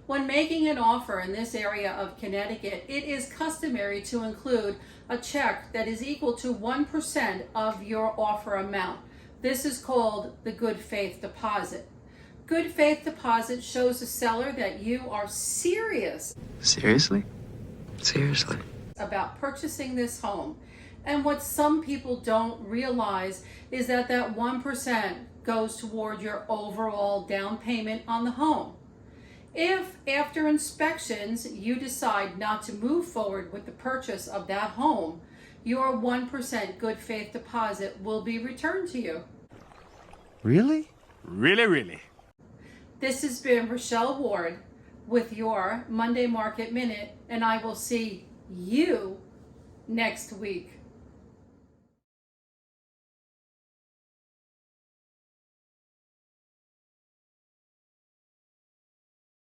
When making an offer in this area of Connecticut, it is customary to include a check that is equal to 1% of your offer amount. This is called the good faith deposit. Good faith deposit shows the seller that you are serious. Seriously? Seriously? About purchasing this home. And what some people don't realize is that that 1% goes toward your overall down payment on the home. If after inspections you decide not to move forward with the purchase of that home, your 1% good faith deposit will be returned to you. Really? Really? This has been Richelle Ward with your Monday Market Minute, and I will see you next week.